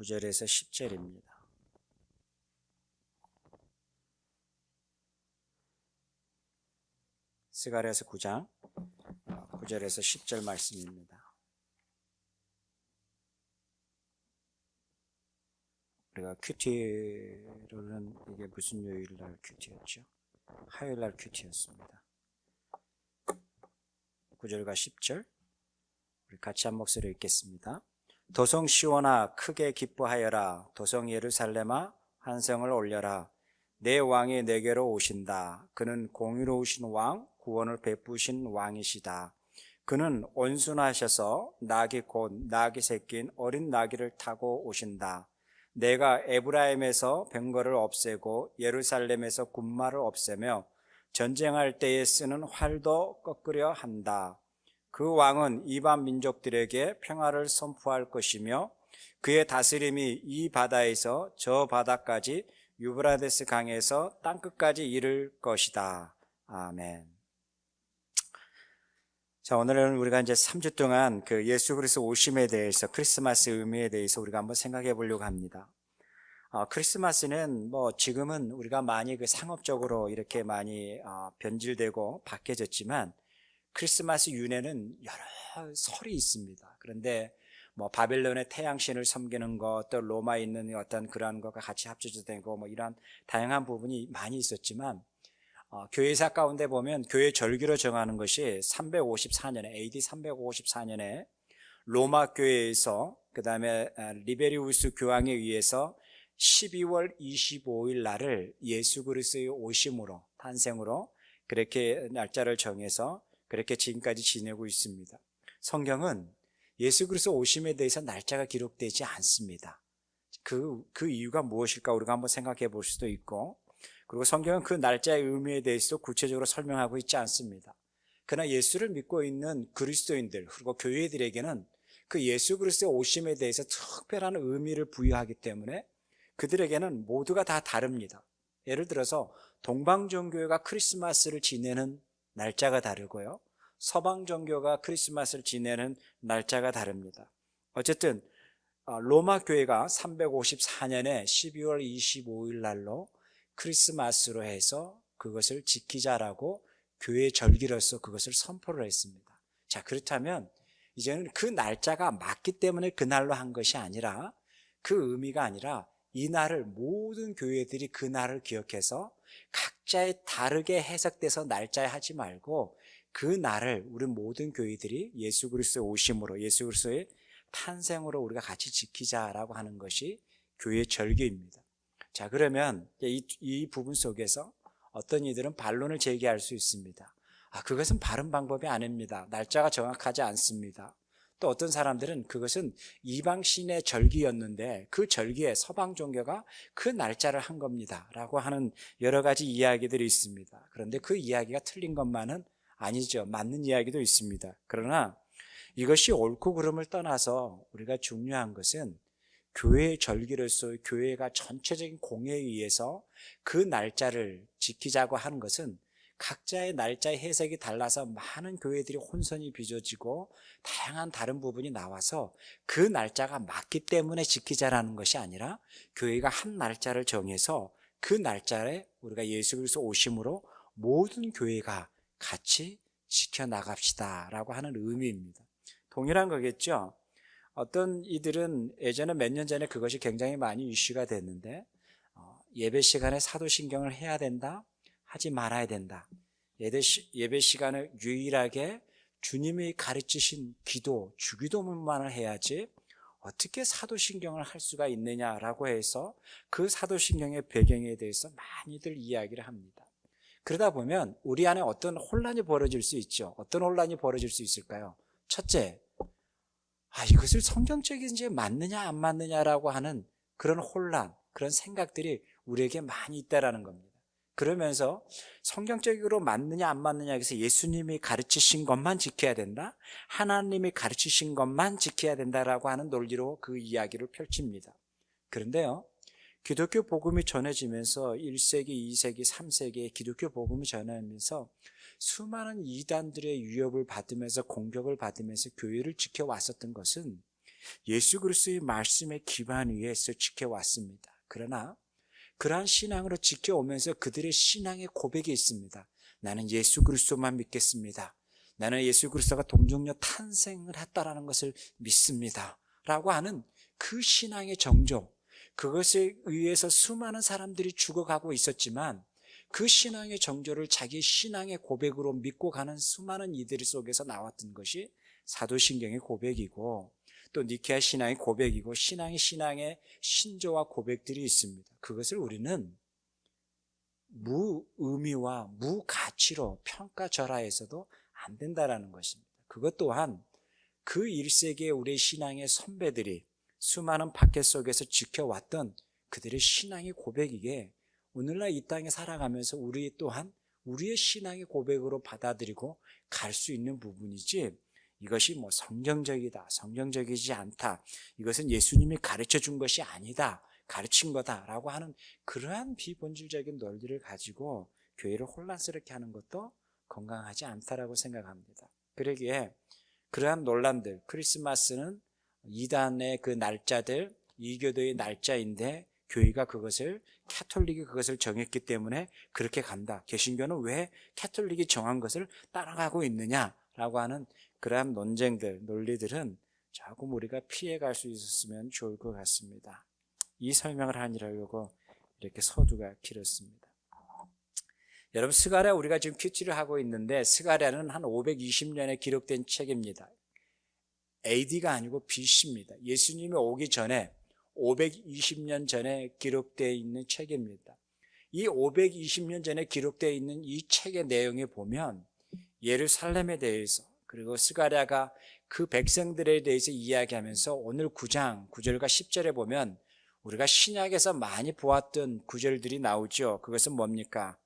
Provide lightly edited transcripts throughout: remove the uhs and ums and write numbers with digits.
9절에서 10절입니다. 스가랴서 9장 9절에서 10절 말씀입니다. 우리가 큐티로는 이게 무슨 요일날 큐티였죠? 화요일날 큐티였습니다. 9절과 10절 우리 같이 한 목소리 읽겠습니다. 도성 시온아 크게 기뻐하여라. 도성 예루살렘아 한성을 올려라. 내 왕이 내게로 오신다. 그는 공의로우신 왕, 구원을 베푸신 왕이시다. 그는 온순하셔서 낙이 곧 낙이 새낀 어린 나귀를 타고 오신다. 내가 에브라임에서 병거를 없애고 예루살렘에서 군마를 없애며 전쟁할 때에 쓰는 활도 꺾으려 한다. 그 왕은 이방 민족들에게 평화를 선포할 것이며 그의 다스림이 이 바다에서 저 바다까지 유브라데스 강에서 땅끝까지 이를 것이다. 아멘. 자, 오늘은 우리가 이제 3주 동안 그 예수 그리스도 오심에 대해서, 크리스마스 의미에 대해서 우리가 한번 생각해 보려고 합니다. 크리스마스는 지금은 우리가 많이 그 상업적으로 이렇게 많이 변질되고 바뀌어졌지만 크리스마스 윤회는 여러 설이 있습니다. 그런데 바벨론의 태양신을 섬기는 것, 또 로마에 있는 어떤 그러한 것과 같이 합쳐져 되고 이런 다양한 부분이 많이 있었지만 교회사 가운데 보면 교회 절기로 정하는 것이 354년에 AD 354년에 로마 교회에서 그 다음에 리베리우스 교황에 의해서 12월 25일 날을 예수 그리스도의 오심으로, 탄생으로 그렇게 날짜를 정해서 그렇게 지금까지 지내고 있습니다. 성경은 예수 그리스도 오심에 대해서 날짜가 기록되지 않습니다. 그 이유가 무엇일까 우리가 한번 생각해 볼 수도 있고, 그리고 성경은 그 날짜의 의미에 대해서도 구체적으로 설명하고 있지 않습니다. 그러나 예수를 믿고 있는 그리스도인들 그리고 교회들에게는 그 예수 그리스도의 오심에 대해서 특별한 의미를 부여하기 때문에 그들에게는 모두가 다 다릅니다. 예를 들어서 동방종교가 크리스마스를 지내는 날짜가 다르고요, 서방종교가 크리스마스를 지내는 날짜가 다릅니다. 어쨌든 로마 교회가 354년에 12월 25일 날로 크리스마스로 해서 그것을 지키자라고 교회 절기로서 그것을 선포를 했습니다. 자, 그렇다면 이제는 그 날짜가 맞기 때문에 그날로 한 것이 아니라, 그 의미가 아니라 이 날을 모든 교회들이 그 날을 기억해서 각자의 다르게 해석돼서 날짜에 하지 말고 그 날을 우리 모든 교회들이 예수 그리스도의 오심으로, 예수 그리스도의 탄생으로 우리가 같이 지키자라고 하는 것이 교회의 절기입니다. 자, 그러면 이 부분 속에서 어떤 이들은 반론을 제기할 수 있습니다. 그것은 바른 방법이 아닙니다. 날짜가 정확하지 않습니다. 또 어떤 사람들은 그것은 이방신의 절기였는데 그 절기에 서방 종교가 그 날짜를 한 겁니다 라고 하는 여러 가지 이야기들이 있습니다. 그런데 그 이야기가 틀린 것만은 아니죠. 맞는 이야기도 있습니다. 그러나 이것이 옳고 그름을 떠나서 우리가 중요한 것은 교회의 절기로서 교회가 전체적인 공회에 의해서 그 날짜를 지키자고 하는 것은 각자의 날짜의 해석이 달라서 많은 교회들이 혼선이 빚어지고 다양한 다른 부분이 나와서 그 날짜가 맞기 때문에 지키자라는 것이 아니라 교회가 한 날짜를 정해서 그 날짜에 우리가 예수 그리스도 오심으로 모든 교회가 같이 지켜나갑시다 라고 하는 의미입니다. 동일한 거겠죠. 어떤 이들은 예전에 몇 년 전에 그것이 굉장히 많이 이슈가 됐는데 예배 시간에 사도신경을 해야 된다, 하지 말아야 된다. 예배 시간을 유일하게 주님이 가르치신 기도, 주기도문만을 해야지 어떻게 사도신경을 할 수가 있느냐라고 해서 그 사도신경의 배경에 대해서 많이들 이야기를 합니다. 그러다 보면 우리 안에 어떤 혼란이 벌어질 수 있죠. 어떤 혼란이 벌어질 수 있을까요? 첫째, 이것을 성경적인지 맞느냐 안 맞느냐라고 하는 그런 혼란, 그런 생각들이 우리에게 많이 있다라는 겁니다. 그러면서 성경적으로 맞느냐 안 맞느냐 해서 예수님이 가르치신 것만 지켜야 된다, 하나님이 가르치신 것만 지켜야 된다라고 하는 논리로 그 이야기를 펼칩니다. 그런데요, 기독교 복음이 전해지면서 1세기, 2세기, 3세기에 기독교 복음이 전해지면서 수많은 이단들의 위협을 받으면서 공격을 받으면서 교회를 지켜왔었던 것은 예수 그리스도의 말씀의 기반 위에서 지켜왔습니다. 그러나 그러한 신앙으로 지켜오면서 그들의 신앙의 고백이 있습니다. 나는 예수 그리스도만 믿겠습니다. 나는 예수 그리스도가 동정녀 탄생을 했다라는 것을 믿습니다. 라고 하는 그 신앙의 정조, 그것에 의해서 수많은 사람들이 죽어가고 있었지만 그 신앙의 정조를 자기 신앙의 고백으로 믿고 가는 수많은 이들 속에서 나왔던 것이 사도신경의 고백이고 또 니케아 신앙의 고백이고 신앙의 신조와 고백들이 있습니다. 그것을 우리는 무의미와 무가치로 평가절하해서도 안 된다라는 것입니다. 그것 또한 그 1세기의 우리의 신앙의 선배들이 수많은 박해 속에서 지켜왔던 그들의 신앙의 고백이기에 오늘날 이 땅에 살아가면서 우리 또한 우리의 신앙의 고백으로 받아들이고 갈 수 있는 부분이지, 이것이 뭐 성경적이다, 성경적이지 않다, 이것은 예수님이 가르쳐 준 것이 아니다, 가르친 거다라고 하는 그러한 비본질적인 논리를 가지고 교회를 혼란스럽게 하는 것도 건강하지 않다라고 생각합니다. 그러기에 그러한 논란들, 크리스마스는 이단의 그 날짜들, 이교도의 날짜인데 교회가 그것을, 캐톨릭이 그것을 정했기 때문에 그렇게 간다, 개신교는 왜 캐톨릭이 정한 것을 따라가고 있느냐라고 하는 그러한 논쟁들, 논리들은 조금 우리가 피해갈 수 있었으면 좋을 것 같습니다. 이 설명을 하느라고 이렇게 서두가 길었습니다. 여러분, 스가랴 우리가 지금 큐티를 하고 있는데 스가랴는 한 520년에 기록된 책입니다. AD가 아니고 BC입니다. 예수님이 오기 전에 520년 전에 기록되어 있는 책입니다. 이 520년 전에 기록되어 있는 이 책의 내용에 보면 예루살렘에 대해서, 그리고 스가랴가 그 백성들에 대해서 이야기하면서 오늘 9장 9절과 10절에 보면 우리가 신약에서 많이 보았던 구절들이 나오죠. 그것은 뭡니까?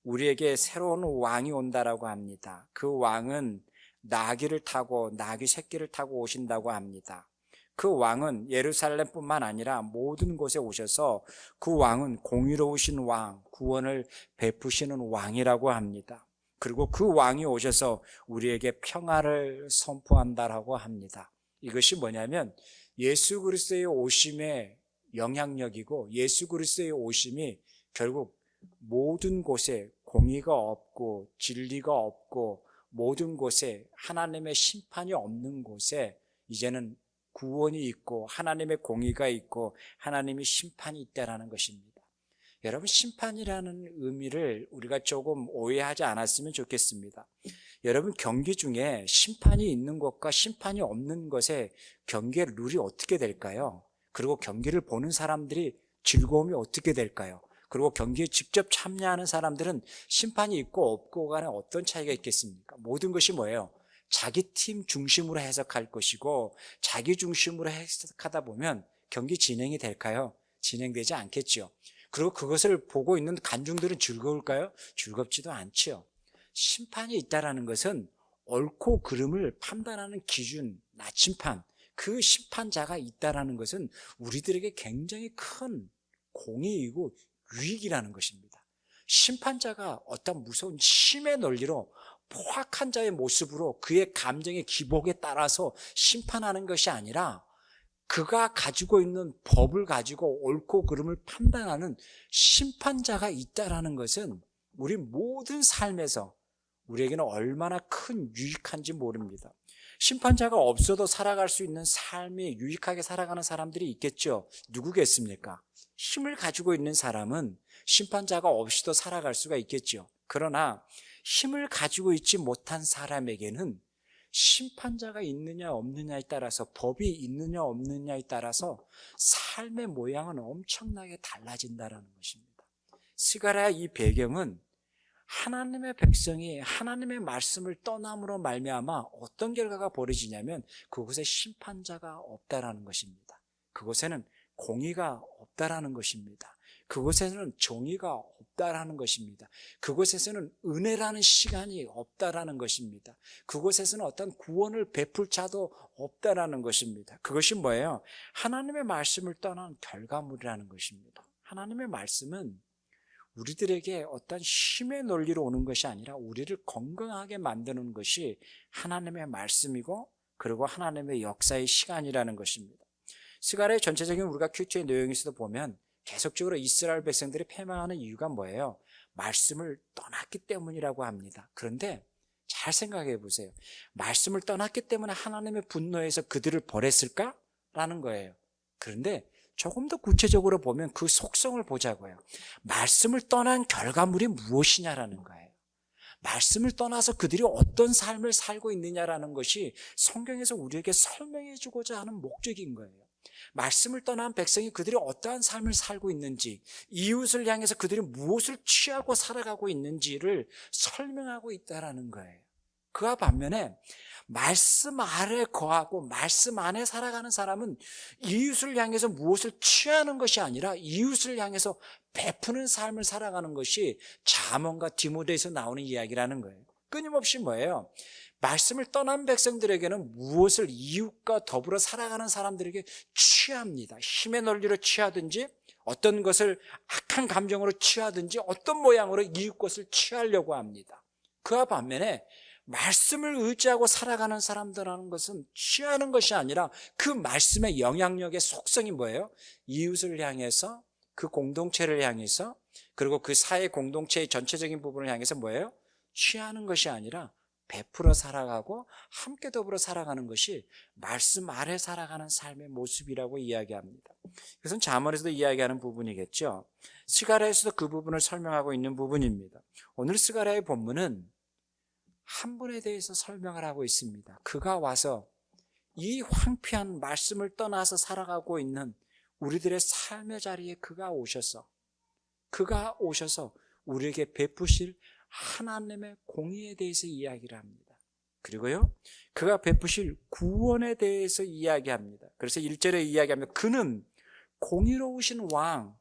우리에게 새로운 왕이 온다라고 합니다. 그 왕은 나귀를 타고, 나귀 새끼를 타고 오신다고 합니다. 그 왕은 예루살렘뿐만 아니라 모든 곳에 오셔서 그 왕은 공의로우신 왕, 구원을 베푸시는 왕이라고 합니다. 그리고 그 왕이 오셔서 우리에게 평화를 선포한다라고 합니다. 이것이 뭐냐면 예수 그리스도의 오심의 영향력이고, 예수 그리스도의 오심이 결국 모든 곳에 공의가 없고 진리가 없고 모든 곳에 하나님의 심판이 없는 곳에 이제는 구원이 있고 하나님의 공의가 있고 하나님의 심판이 있다는 것입니다. 여러분, 심판이라는 의미를 우리가 조금 오해하지 않았으면 좋겠습니다. 여러분, 경기 중에 심판이 있는 것과 심판이 없는 것의 경기의 룰이 어떻게 될까요? 그리고 경기를 보는 사람들이 즐거움이 어떻게 될까요? 그리고 경기에 직접 참여하는 사람들은 심판이 있고 없고 간에 어떤 차이가 있겠습니까? 모든 것이 뭐예요? 자기 팀 중심으로 해석할 것이고, 자기 중심으로 해석하다 보면 경기 진행이 될까요? 진행되지 않겠죠. 그리고 그것을 보고 있는 관중들은 즐거울까요? 즐겁지도 않죠. 심판이 있다는 것은 옳고 그름을 판단하는 기준, 나침판, 그 심판자가 있다는 것은 우리들에게 굉장히 큰 공의이고 유익이라는 것입니다. 심판자가 어떤 무서운 힘의 논리로 포악한 자의 모습으로 그의 감정의 기복에 따라서 심판하는 것이 아니라 그가 가지고 있는 법을 가지고 옳고 그름을 판단하는 심판자가 있다는 것은 우리 모든 삶에서 우리에게는 얼마나 큰 유익한지 모릅니다. 심판자가 없어도 살아갈 수 있는 삶이 유익하게 살아가는 사람들이 있겠죠. 누구겠습니까? 힘을 가지고 있는 사람은 심판자가 없이도 살아갈 수가 있겠죠. 그러나 힘을 가지고 있지 못한 사람에게는 심판자가 있느냐 없느냐에 따라서, 법이 있느냐 없느냐에 따라서 삶의 모양은 엄청나게 달라진다는 것입니다. 스가랴 이 배경은 하나님의 백성이 하나님의 말씀을 떠남으로 말미암아 어떤 결과가 벌어지냐면 그곳에 심판자가 없다라는 것입니다. 그곳에는 공의가 없다라는 것입니다. 그곳에는 정의가 없다라는 것입니다. 그곳에서는 은혜라는 시간이 없다라는 것입니다. 그곳에서는 어떤 구원을 베풀 자도 없다라는 것입니다. 그것이 뭐예요? 하나님의 말씀을 떠난 결과물이라는 것입니다. 하나님의 말씀은 우리들에게 어떤 힘의 논리로 오는 것이 아니라 우리를 건강하게 만드는 것이 하나님의 말씀이고 그리고 하나님의 역사의 시간이라는 것입니다. 스가랴의 전체적인 우리가 큐티의 내용에서도 보면 계속적으로 이스라엘 백성들이 패망하는 이유가 뭐예요? 말씀을 떠났기 때문이라고 합니다. 그런데 잘 생각해 보세요. 말씀을 떠났기 때문에 하나님의 분노에서 그들을 벌했을까? 라는 거예요. 그런데 조금 더 구체적으로 보면 그 속성을 보자고요. 말씀을 떠난 결과물이 무엇이냐라는 거예요. 말씀을 떠나서 그들이 어떤 삶을 살고 있느냐라는 것이 성경에서 우리에게 설명해 주고자 하는 목적인 거예요. 말씀을 떠난 백성이 그들이 어떠한 삶을 살고 있는지, 이웃을 향해서 그들이 무엇을 취하고 살아가고 있는지를 설명하고 있다는 거예요. 그와 반면에 말씀 아래 거하고 말씀 안에 살아가는 사람은 이웃을 향해서 무엇을 취하는 것이 아니라 이웃을 향해서 베푸는 삶을 살아가는 것이 잠언과 디모데에서 나오는 이야기라는 거예요. 끊임없이 뭐예요? 말씀을 떠난 백성들에게는 무엇을 이웃과 더불어 살아가는 사람들에게 취합니다. 힘의 논리로 취하든지 어떤 것을 악한 감정으로 취하든지 어떤 모양으로 이웃 것을 취하려고 합니다. 그와 반면에 말씀을 의지하고 살아가는 사람들이라는 것은 취하는 것이 아니라 그 말씀의 영향력의 속성이 뭐예요? 이웃을 향해서, 그 공동체를 향해서, 그리고 그 사회 공동체의 전체적인 부분을 향해서 뭐예요? 취하는 것이 아니라 베풀어 살아가고 함께 더불어 살아가는 것이 말씀 아래 살아가는 삶의 모습이라고 이야기합니다. 이것은 잠언에서도 이야기하는 부분이겠죠. 스가랴에서도 그 부분을 설명하고 있는 부분입니다. 오늘 스가랴의 본문은 한 분에 대해서 설명을 하고 있습니다. 그가 와서 이 황폐한 말씀을 떠나서 살아가고 있는 우리들의 삶의 자리에 그가 오셔서 우리에게 베푸실 하나님의 공의에 대해서 이야기를 합니다. 그리고요, 그가 베푸실 구원에 대해서 이야기합니다. 그래서 1절에 이야기하면 그는 공의로우신 왕,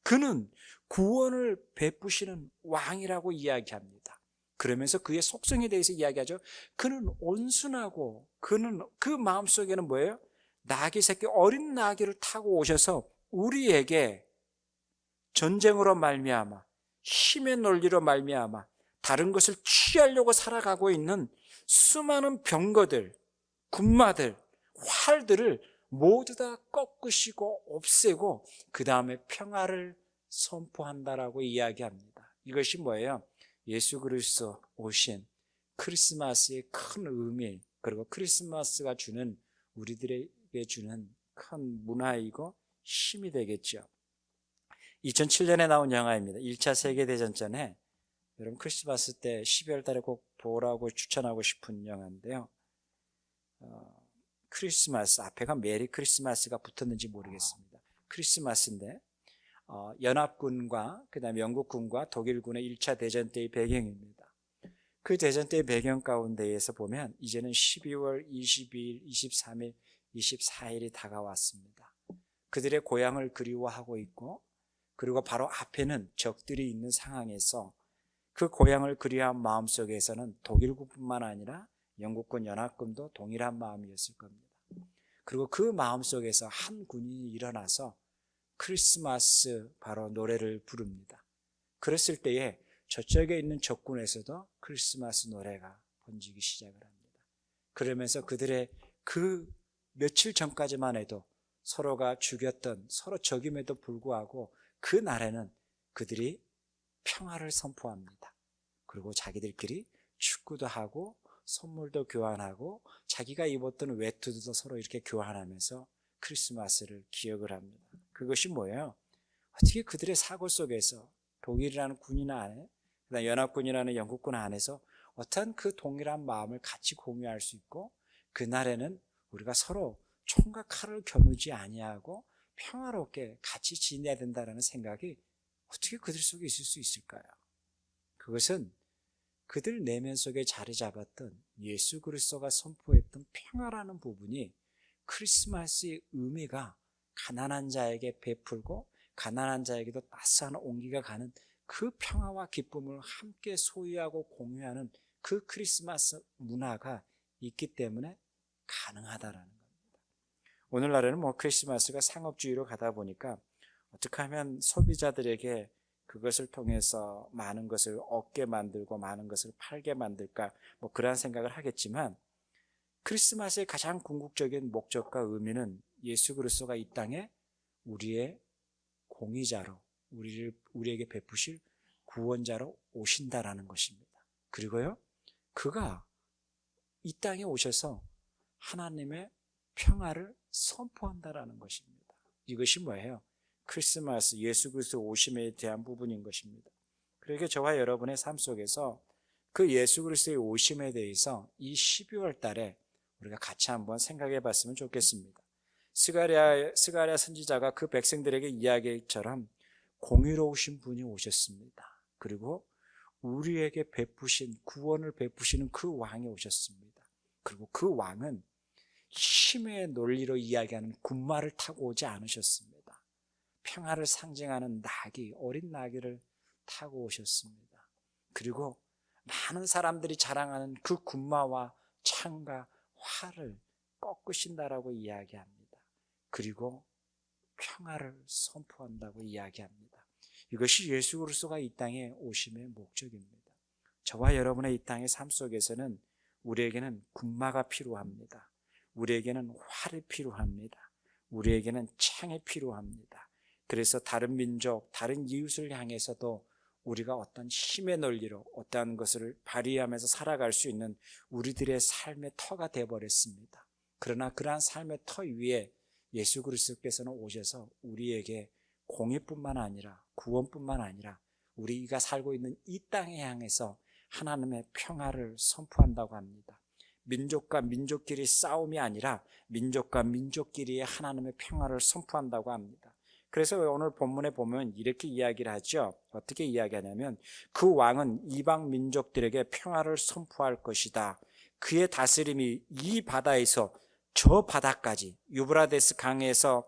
그는 구원을 베푸시는 왕이라고 이야기합니다. 그러면서 그의 속성에 대해서 이야기하죠. 그는 온순하고 그는 그 마음속에는 뭐예요? 나귀 새끼, 어린 나귀를 타고 오셔서 우리에게 전쟁으로 말미암아 힘의 논리로 말미암아 다른 것을 취하려고 살아가고 있는 수많은 병거들, 군마들, 활들을 모두 다 꺾으시고 없애고 그 다음에 평화를 선포한다라고 이야기합니다. 이것이 뭐예요? 예수 그리스도 오신 크리스마스의 큰 의미, 그리고 크리스마스가 주는 우리들에게 주는 큰 문화이고 힘이 되겠죠. 2007년에 나온 영화입니다. 1차 세계대전 전에 여러분 크리스마스 때 12월 달에 꼭 보라고 추천하고 싶은 영화인데요. 크리스마스 앞에가 메리 크리스마스가 붙었는지 모르겠습니다. 크리스마스인데 연합군과 그다음에 영국군과 독일군의 1차 대전 때의 배경입니다. 그 대전 때의 배경 가운데에서 보면 이제는 12월 22일, 23일, 24일이 다가왔습니다. 그들의 고향을 그리워하고 있고 그리고 바로 앞에는 적들이 있는 상황에서 그 고향을 그리워한 마음속에서는 독일군뿐만 아니라 영국군 연합군도 동일한 마음이었을 겁니다. 그리고 그 마음속에서 한 군인이 일어나서 크리스마스 바로 노래를 부릅니다. 그랬을 때에 저쪽에 있는 적군에서도 크리스마스 노래가 번지기 시작을 합니다. 그러면서 그들의 그 며칠 전까지만 해도 서로가 죽였던 서로 적임에도 불구하고 그 날에는 그들이 평화를 선포합니다. 그리고 자기들끼리 축구도 하고 선물도 교환하고 자기가 입었던 외투도 서로 이렇게 교환하면서 크리스마스를 기억을 합니다. 그것이 뭐예요? 어떻게 그들의 사고 속에서 독일이라는 군인 안에, 그다음 연합군이라는 영국군 안에서 어떤 그 동일한 마음을 같이 공유할 수 있고 그날에는 우리가 서로 총과 칼을 겨누지 아니하고 평화롭게 같이 지내야 된다는 생각이 어떻게 그들 속에 있을 수 있을까요? 그것은 그들 내면 속에 자리 잡았던 예수 그리스도가 선포했던 평화라는 부분이 크리스마스의 의미가 가난한 자에게 베풀고 가난한 자에게도 따스한 온기가 가는 그 평화와 기쁨을 함께 소유하고 공유하는 그 크리스마스 문화가 있기 때문에 가능하다라는 겁니다. 오늘날에는 크리스마스가 상업주의로 가다 보니까 어떻게 하면 소비자들에게 그것을 통해서 많은 것을 얻게 만들고 많은 것을 팔게 만들까 그런 생각을 하겠지만 크리스마스의 가장 궁극적인 목적과 의미는 예수 그리스도가 이 땅에 우리의 공의자로 우리에게 베푸실 구원자로 오신다라는 것입니다. 그리고요, 그가 이 땅에 오셔서 하나님의 평화를 선포한다라는 것입니다. 이것이 뭐예요? 크리스마스, 예수 그리스도 오심에 대한 부분인 것입니다. 그러니까 저와 여러분의 삶 속에서 그 예수 그리스도의 오심에 대해서 이 12월 달에 우리가 같이 한번 생각해 봤으면 좋겠습니다. 스가랴 선지자가 그 백성들에게 이야기처럼 공의로우신 분이 오셨습니다. 그리고 우리에게 구원을 베푸시는 그 왕이 오셨습니다. 그리고 그 왕은 힘의 논리로 이야기하는 군마를 타고 오지 않으셨습니다. 평화를 상징하는 어린 나귀를 타고 오셨습니다. 그리고 많은 사람들이 자랑하는 그 군마와 창과 활을 꺾으신다라고 이야기합니다. 그리고 평화를 선포한다고 이야기합니다. 이것이 예수 그리스도가 이 땅에 오심의 목적입니다. 저와 여러분의 이 땅의 삶 속에서는 우리에게는 군마가 필요합니다. 우리에게는 활이 필요합니다. 우리에게는 창이 필요합니다. 그래서 다른 민족, 다른 이웃을 향해서도 우리가 어떤 힘의 논리로 어떠한 것을 발휘하면서 살아갈 수 있는 우리들의 삶의 터가 되어버렸습니다. 그러나 그러한 삶의 터 위에 예수 그리스도께서는 오셔서 우리에게 공의뿐만 아니라 구원뿐만 아니라 우리가 살고 있는 이 땅에 향해서 하나님의 평화를 선포한다고 합니다. 민족과 민족끼리 싸움이 아니라 민족과 민족끼리의 하나님의 평화를 선포한다고 합니다. 그래서 오늘 본문에 보면 이렇게 이야기를 하죠. 어떻게 이야기하냐면 그 왕은 이방 민족들에게 평화를 선포할 것이다. 그의 다스림이 이 바다에서 저 바다까지 유브라데스 강에서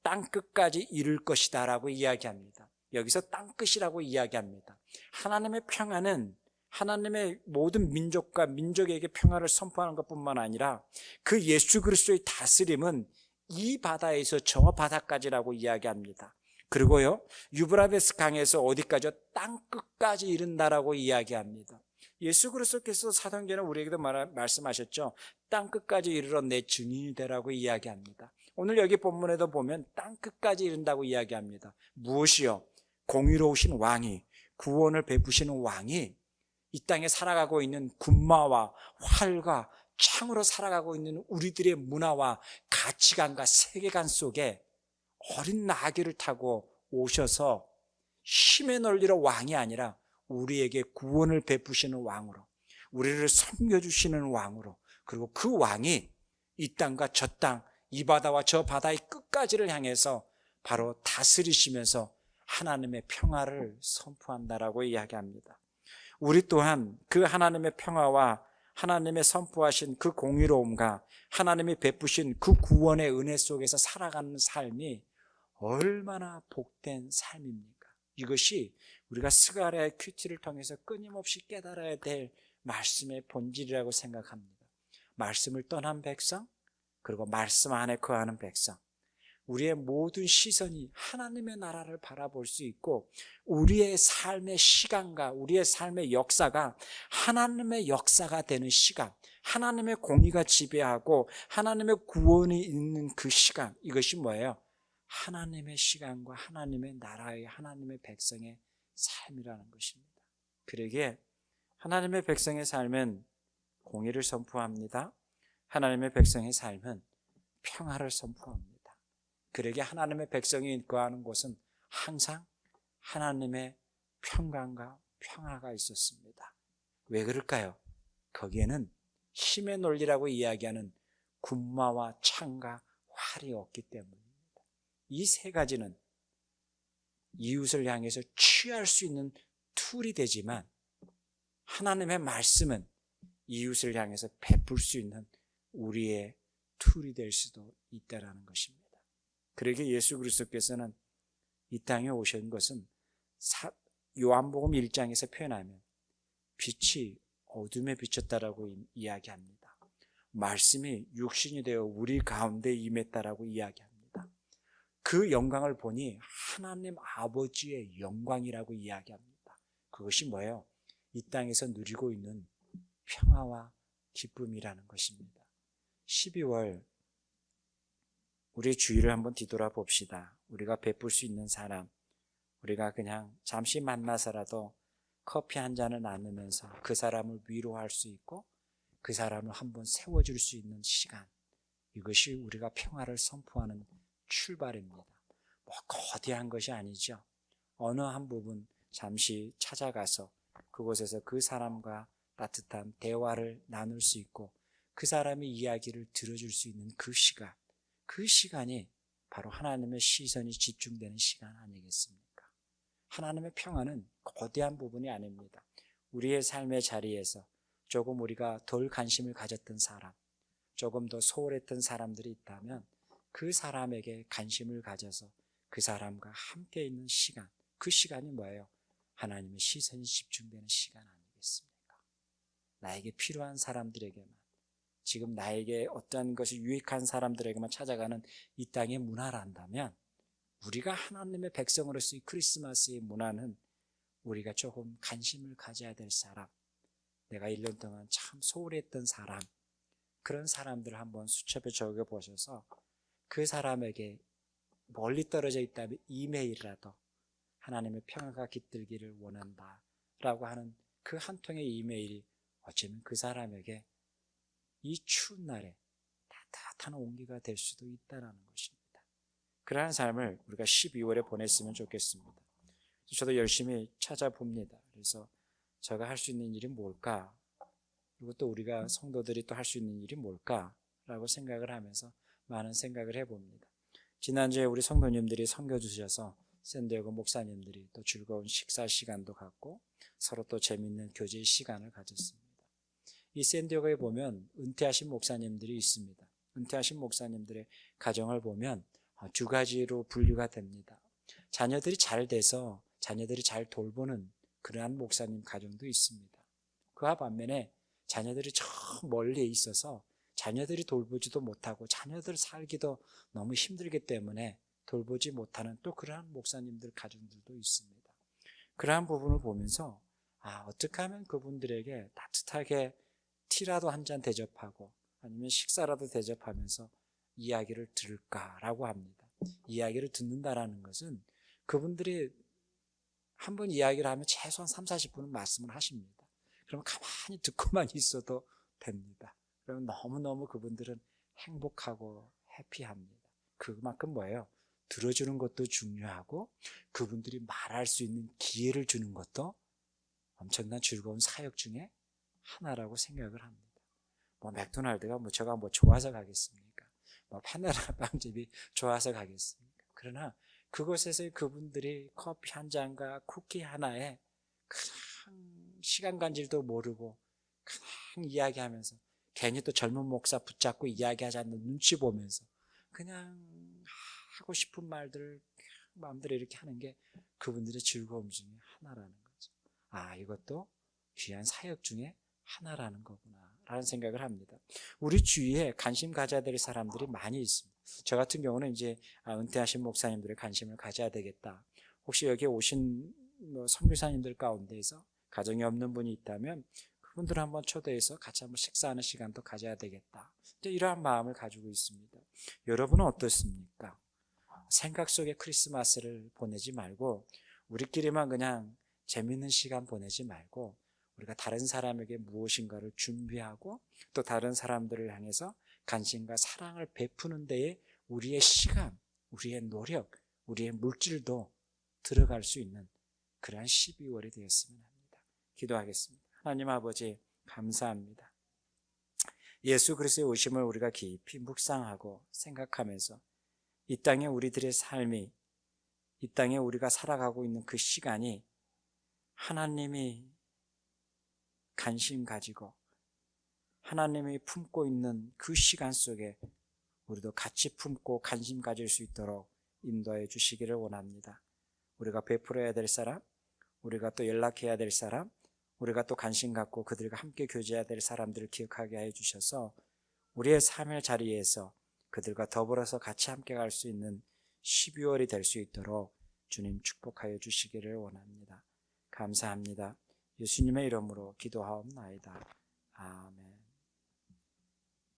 땅끝까지 이를 것이다 라고 이야기합니다. 여기서 땅끝이라고 이야기합니다. 하나님의 평화는 하나님의 모든 민족과 민족에게 평화를 선포하는 것뿐만 아니라 그 예수 그리스도의 다스림은 이 바다에서 저 바다까지라고 이야기합니다. 그리고요, 유브라데스 강에서 어디까지요? 땅끝까지 이른다라고 이야기합니다. 예수 그리스도께서 사도행전에 우리에게도 말씀하셨죠. 땅끝까지 이르러 내 증인이 되라고 이야기합니다. 오늘 여기 본문에도 보면 땅끝까지 이른다고 이야기합니다. 무엇이요? 공의로우신 왕이, 구원을 베푸시는 왕이 이 땅에 살아가고 있는 군마와 활과 창으로 살아가고 있는 우리들의 문화와 가치관과 세계관 속에 어린 나귀를 타고 오셔서 힘의 논리로 왕이 아니라 우리에게 구원을 베푸시는 왕으로, 우리를 섬겨주시는 왕으로, 그리고 그 왕이 이 땅과 저 땅, 이 바다와 저 바다의 끝까지를 향해서 바로 다스리시면서 하나님의 평화를 선포한다라고 이야기합니다. 우리 또한 그 하나님의 평화와 하나님의 선포하신 그 공의로움과 하나님이 베푸신 그 구원의 은혜 속에서 살아가는 삶이 얼마나 복된 삶입니까? 이것이 우리가 스가랴의 큐티를 통해서 끊임없이 깨달아야 될 말씀의 본질이라고 생각합니다. 말씀을 떠난 백성, 그리고 말씀 안에 거하는 백성, 우리의 모든 시선이 하나님의 나라를 바라볼 수 있고 우리의 삶의 시간과 우리의 삶의 역사가 하나님의 역사가 되는 시간, 하나님의 공의가 지배하고 하나님의 구원이 있는 그 시간, 이것이 뭐예요? 하나님의 시간과 하나님의 나라의 하나님의 백성의 삶이라는 것입니다. 그러기에 하나님의 백성의 삶은 공의를 선포합니다. 하나님의 백성의 삶은 평화를 선포합니다. 그러기에 하나님의 백성이 거하는 곳은 항상 하나님의 평강과 평화가 있었습니다. 왜 그럴까요? 거기에는 힘의 논리라고 이야기하는 군마와 창과 활이 없기 때문입니다. 이 세 가지는 이웃을 향해서 취할 수 있는 툴이 되지만 하나님의 말씀은 이웃을 향해서 베풀 수 있는 우리의 툴이 될 수도 있다는 것입니다. 그러기에 예수 그리스도께서는 이 땅에 오신 것은 요한복음 1장에서 표현하면 빛이 어둠에 비쳤다라고 이야기합니다. 말씀이 육신이 되어 우리 가운데 임했다라고 이야기합니다. 그 영광을 보니 하나님 아버지의 영광이라고 이야기합니다. 그것이 뭐예요? 이 땅에서 누리고 있는 평화와 기쁨이라는 것입니다. 12월 우리 주위를 한번 뒤돌아봅시다. 우리가 베풀 수 있는 사람, 우리가 그냥 잠시 만나서라도 커피 한 잔을 나누면서 그 사람을 위로할 수 있고 그 사람을 한번 세워줄 수 있는 시간, 이것이 우리가 평화를 선포하는 출발입니다. 뭐 거대한 것이 아니죠. 어느 한 부분 잠시 찾아가서 그곳에서 그 사람과 따뜻한 대화를 나눌 수 있고 그 사람의 이야기를 들어줄 수 있는 그 시간, 그 시간이 바로 하나님의 시선이 집중되는 시간 아니겠습니까? 하나님의 평화는 거대한 부분이 아닙니다. 우리의 삶의 자리에서 조금 우리가 덜 관심을 가졌던 사람, 조금 더 소홀했던 사람들이 있다면 그 사람에게 관심을 가져서 그 사람과 함께 있는 시간, 그 시간이 뭐예요? 하나님의 시선이 집중되는 시간 아니겠습니까? 나에게 필요한 사람들에게만, 지금 나에게 어떤 것이 유익한 사람들에게만 찾아가는 이 땅의 문화를 한다면 우리가 하나님의 백성으로서의 크리스마스의 문화는 우리가 조금 관심을 가져야 될 사람, 내가 1년 동안 참 소홀했던 사람, 그런 사람들을 한번 수첩에 적어보셔서 그 사람에게 멀리 떨어져 있다면 이메일이라도 하나님의 평화가 깃들기를 원한다 라고 하는 그 한 통의 이메일이 어쩌면 그 사람에게 이 추운 날에 따뜻한 온기가 될 수도 있다는 것입니다. 그러한 삶을 우리가 12월에 보냈으면 좋겠습니다. 저도 열심히 찾아봅니다. 그래서 제가 할 수 있는 일이 뭘까? 그리고 또 우리가 성도들이 또 할 수 있는 일이 뭘까라고 생각을 하면서 많은 생각을 해봅니다. 지난주에 우리 성도님들이 섬겨주셔서 샌디에고 목사님들이 또 즐거운 식사 시간도 갖고 서로 또 재밌는 교제 시간을 가졌습니다. 이 샌디에고에 보면 은퇴하신 목사님들이 있습니다. 은퇴하신 목사님들의 가정을 보면 두 가지로 분류가 됩니다. 자녀들이 잘 돼서 자녀들이 잘 돌보는 그러한 목사님 가정도 있습니다. 그와 반면에 자녀들이 저 멀리 있어서 자녀들이 돌보지도 못하고 자녀들 살기도 너무 힘들기 때문에 돌보지 못하는 또 그러한 목사님들 가정들도 있습니다. 그러한 부분을 보면서 어떻게 하면 그분들에게 따뜻하게 티라도 한 잔 대접하고 아니면 식사라도 대접하면서 이야기를 들을까라고 합니다. 이야기를 듣는다라는 것은 그분들이 한번 이야기를 하면 최소한 30-40분은 말씀을 하십니다. 그럼 가만히 듣고만 있어도 됩니다. 그러면 너무너무 그분들은 행복하고 해피합니다. 그만큼 뭐예요? 들어주는 것도 중요하고 그분들이 말할 수 있는 기회를 주는 것도 엄청난 즐거운 사역 중에 하나라고 생각을 합니다. 맥도날드가 제가 좋아서 가겠습니까? 파나라 빵집이 좋아서 가겠습니까? 그러나 그곳에서 그분들이 커피 한 잔과 쿠키 하나에 그냥 시간 간질도 모르고 그냥 이야기하면서 괜히 또 젊은 목사 붙잡고 이야기하지 않는 눈치 보면서 그냥 하고 싶은 말들을 마음대로 이렇게 하는 게 그분들의 즐거움 중에 하나라는 거죠. 이것도 귀한 사역 중에 하나라는 거구나 라는 생각을 합니다. 우리 주위에 관심 가져야 될 사람들이 많이 있습니다. 저 같은 경우는 이제 은퇴하신 목사님들의 관심을 가져야 되겠다. 혹시 여기 오신 선교사님들 가운데에서 가정이 없는 분이 있다면 그분들 한번 초대해서 같이 한번 식사하는 시간도 가져야 되겠다. 이러한 마음을 가지고 있습니다. 여러분은 어떻습니까? 생각 속에 크리스마스를 보내지 말고 우리끼리만 그냥 재밌는 시간 보내지 말고 우리가 다른 사람에게 무엇인가를 준비하고 또 다른 사람들을 향해서 관심과 사랑을 베푸는 데에 우리의 시간, 우리의 노력, 우리의 물질도 들어갈 수 있는 그러한 12월이 되었으면 합니다. 기도하겠습니다. 하나님 아버지 감사합니다. 예수 그리스도의 오심을 우리가 깊이 묵상하고 생각하면서 이 땅에 우리들의 삶이, 이 땅에 우리가 살아가고 있는 그 시간이 하나님이 관심 가지고 하나님이 품고 있는 그 시간 속에 우리도 같이 품고 관심 가질 수 있도록 인도해 주시기를 원합니다. 우리가 베풀어야 될 사람, 우리가 또 연락해야 될 사람, 우리가 또 관심 갖고 그들과 함께 교제해야 될 사람들을 기억하게 해 주셔서 우리의 삶의 자리에서 그들과 더불어서 같이 함께 갈 수 있는 12월이 될 수 있도록 주님 축복하여 주시기를 원합니다. 감사합니다. 예수님의 이름으로 기도하옵나이다. 아멘.